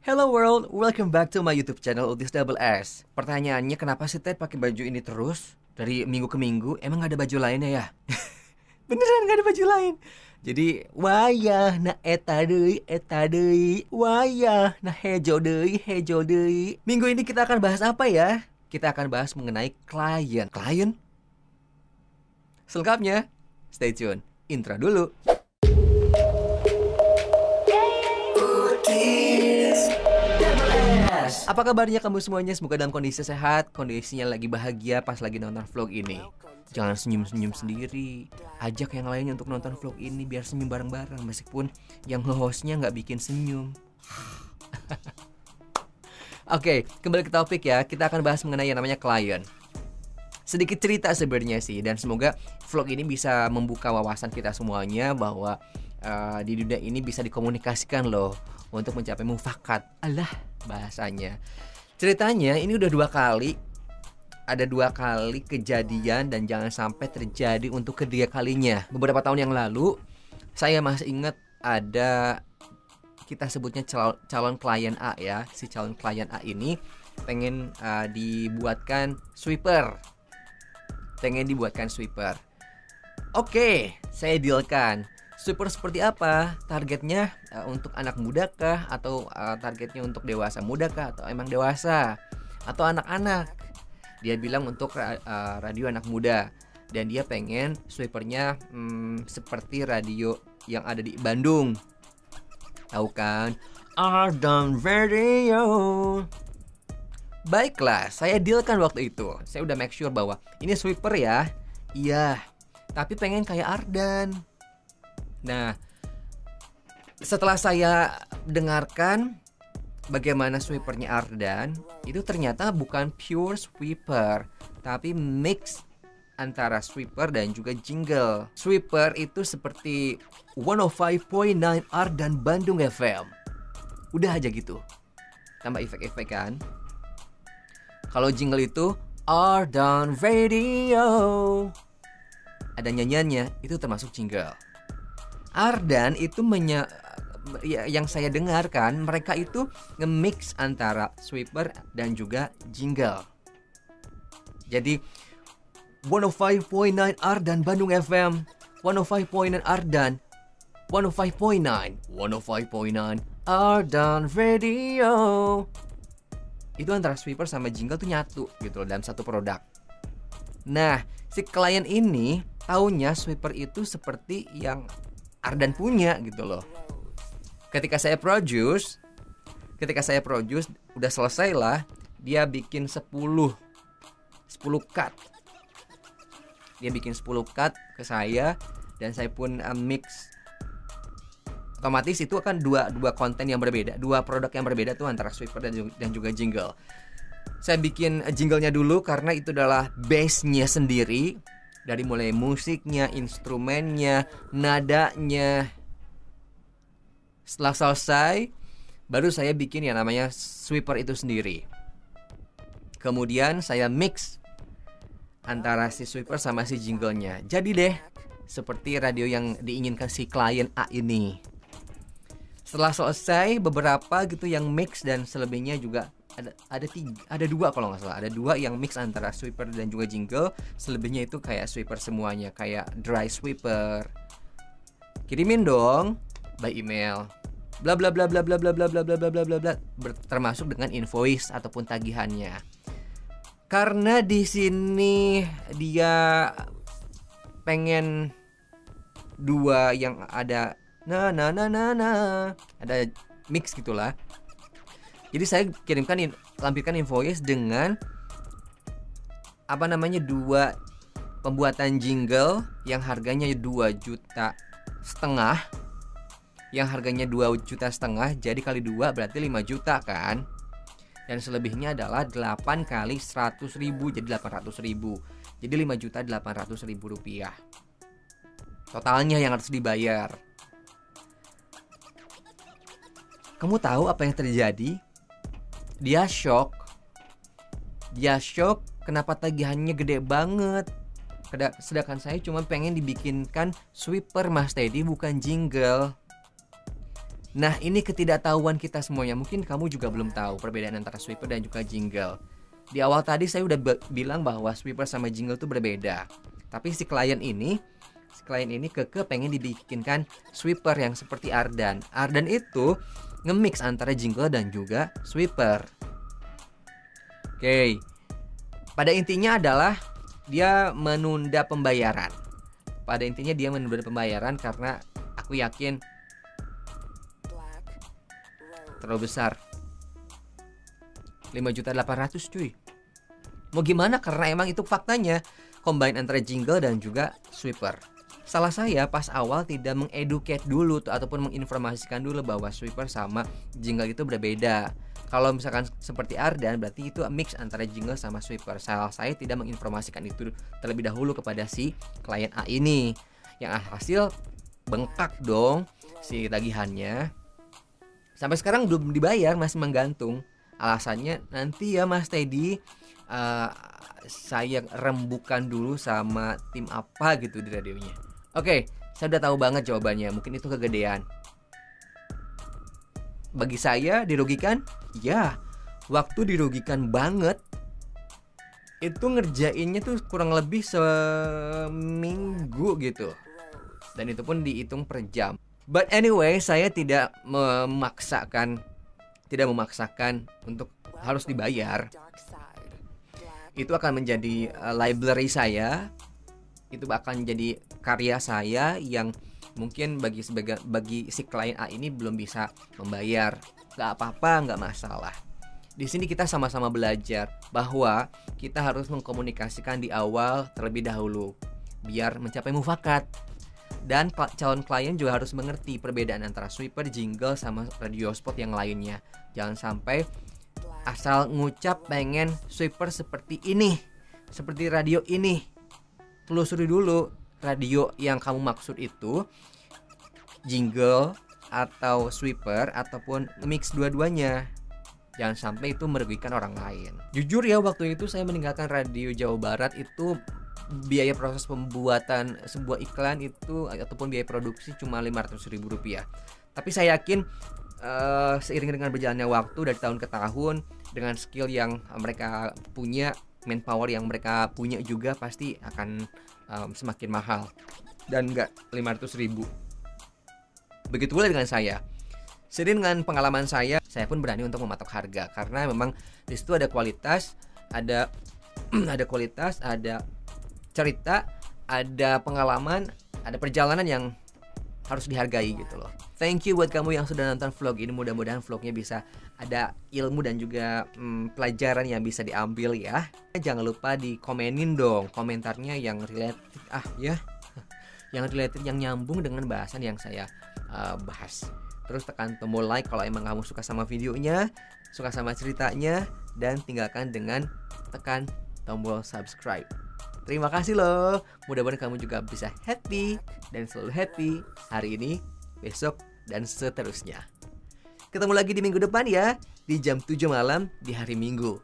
Hello world, welcome back to my YouTube channel Utis Double S. Pertanyaannya, kenapa sih Ted pakai baju ini terus dari minggu ke minggu? Emang gak ada baju lainnya ya? Beneran gak ada baju lain. Jadi wayah na eta deui, wayah na hejo deui. Minggu ini kita akan bahas apa ya? Kita akan bahas mengenai klien. Klien? Selengkapnya, stay tune. Intro dulu. Apa kabarnya kamu semuanya? Semoga dalam kondisi sehat, kondisinya lagi bahagia pas lagi nonton vlog ini. Jangan senyum-senyum sendiri. Ajak yang lainnya untuk nonton vlog ini biar senyum bareng-bareng, meskipun yang hostnya nggak bikin senyum. Oke, kembali ke topik ya. Kita akan bahas mengenai yang namanya klien. Sedikit cerita sebenarnya sih, dan semoga vlog ini bisa membuka wawasan kita semuanya bahwa di dunia ini bisa dikomunikasikan loh untuk mencapai mufakat. Alah bahasanya. Ceritanya ini udah 2 kali. Ada 2 kali kejadian dan jangan sampai terjadi untuk ketiga kalinya. Beberapa tahun yang lalu saya masih ingat ada, kita sebutnya calon klien A ya. Si calon klien A ini pengen dibuatkan sweeper. Oke, saya dealkan. Sweeper seperti apa? Targetnya untuk anak muda kah? Atau targetnya untuk dewasa muda kah? Atau emang dewasa? Atau anak-anak? Dia bilang untuk radio anak muda. Dan dia pengen sweepernya seperti radio yang ada di Bandung. Tahu kan? Ardan Radio. Baiklah, saya dealkan waktu itu. Saya udah make sure bahwa ini sweeper ya. Iya, tapi pengen kayak Ardan. Nah, setelah saya dengarkan bagaimana sweepernya Ardan, itu ternyata bukan pure sweeper, tapi mix antara sweeper dan juga jingle. Sweeper itu seperti 105.9 Ardan Bandung FM. Udah aja gitu. Tambah efek-efek kan. Kalau jingle itu Ardan Radio. Ada nyanyiannya, itu termasuk jingle. Ardan itu yang saya dengarkan, mereka itu nge-mix antara sweeper dan juga jingle. Jadi 105.9 Ardan Bandung FM, 105.9 Ardan, 105.9 Ardan Radio. Itu antara sweeper sama jingle tuh nyatu gitu loh dalam satu produk. Nah, si klien ini taunya sweeper itu seperti yang Ardan punya gitu loh. Ketika saya produce udah selesai lah, dia bikin 10 cut. Dia bikin 10 cut ke saya dan saya pun mix. Otomatis itu akan dua konten yang berbeda, 2 produk yang berbeda tuh antara sweeper dan juga jingle. Saya bikin jinglenya dulu karena itu adalah base-nya sendiri. Dari mulai musiknya, instrumennya, nadanya. Setelah selesai, baru saya bikin yang namanya sweeper itu sendiri. Kemudian saya mix antara si sweeper sama si jinglenya. Jadi deh, seperti radio yang diinginkan si klien A ini. Setelah selesai, beberapa gitu yang mix dan selebihnya juga ada 2 kalau nggak salah. Ada 2 yang mix antara sweeper dan juga jingle. Selebihnya itu kayak sweeper semuanya, kayak dry sweeper. Kirimin dong by email. Bla bla bla bla bla bla bla bla bla bla bla bla, termasuk dengan invoice ataupun tagihannya. Karena di sini dia pengen 2 yang ada ada mix gitulah. Jadi saya lampirkan invoice dengan 2 pembuatan jingle yang harganya 2,5 juta, yang harganya 2,5 juta, jadi kali 2 berarti 5 juta kan. Dan selebihnya adalah 8 kali 100.000, jadi 800.000. Jadi 5.800.000 rupiah totalnya yang harus dibayar. Kamu tahu apa yang terjadi? Dia shock kenapa tagihannya gede banget. Sedangkan saya cuma pengen dibikinkan sweeper Mas Teddy, bukan jingle. Nah, ini ketidaktahuan kita semuanya. Mungkin kamu juga belum tahu perbedaan antara sweeper dan juga jingle. Di awal tadi saya udah bilang bahwa sweeper sama jingle itu berbeda. Tapi si klien ini keke pengen dibikinkan sweeper yang seperti Ardan. Ardan itu nge-mix antara jingle dan juga sweeper. Oke. Pada intinya adalah dia menunda pembayaran. Karena aku yakin terlalu besar. 5.800.000 cuy. Mau gimana, karena emang itu faktanya, combine antara jingle dan juga sweeper. Salah saya pas awal tidak mengeducate dulu ataupun menginformasikan dulu bahwa sweeper sama jingle itu berbeda. Kalau misalkan seperti Ardan, berarti itu mix antara jingle sama sweeper. Salah saya tidak menginformasikan itu terlebih dahulu kepada si klien A ini. Yang hasil bengkak dong si tagihannya. Sampai sekarang belum dibayar, masih menggantung. Alasannya nanti ya Mas Teddy, saya rembukan dulu sama tim apa gitu di radionya. Oke, saya udah tahu banget jawabannya. Mungkin itu kegedean. Bagi saya dirugikan? Ya, waktu dirugikan banget. Itu ngerjainnya tuh kurang lebih seminggu gitu. Dan itu pun dihitung per jam. But anyway, saya tidak memaksakan untuk harus dibayar. Itu akan menjadi library saya. Itu akan jadi karya saya yang mungkin bagi si klien A ini belum bisa membayar. Gak apa-apa, gak masalah. Di sini kita sama-sama belajar bahwa kita harus mengkomunikasikan di awal terlebih dahulu biar mencapai mufakat. Dan calon klien juga harus mengerti perbedaan antara sweeper, jingle, sama radio spot yang lainnya. Jangan sampai asal ngucap pengen sweeper seperti ini, seperti radio ini. Telusuri dulu radio yang kamu maksud itu jingle atau sweeper ataupun mix dua-duanya. Jangan sampai itu merugikan orang lain. Jujur ya, waktu itu saya meninggalkan Radio Jawa Barat itu biaya proses pembuatan sebuah iklan itu ataupun biaya produksi cuma Rp500.000. Tapi saya yakin seiring dengan berjalannya waktu dari tahun ke tahun, dengan skill yang mereka punya, manpower yang mereka punya juga pasti akan semakin mahal dan enggak 500.000. Begitu pula dengan saya. Seiring dengan pengalaman saya pun berani untuk mematok harga karena memang di situ ada kualitas, ada kualitas, ada cerita, ada pengalaman, ada perjalanan yang harus dihargai gitu loh. Thank you buat kamu yang sudah nonton vlog ini. Mudah-mudahan vlognya bisa ada ilmu dan juga pelajaran yang bisa diambil ya. Jangan lupa dikomenin dong komentarnya yang related yang related, yang nyambung dengan bahasan yang saya bahas. Terus tekan tombol like kalau emang kamu suka sama videonya, suka sama ceritanya, dan tinggalkan dengan tekan tombol subscribe. Terima kasih loh. Mudah-mudahan kamu juga bisa happy dan selalu happy hari ini, besok, dan seterusnya. Ketemu lagi di minggu depan ya, di jam 7 malam di hari Minggu.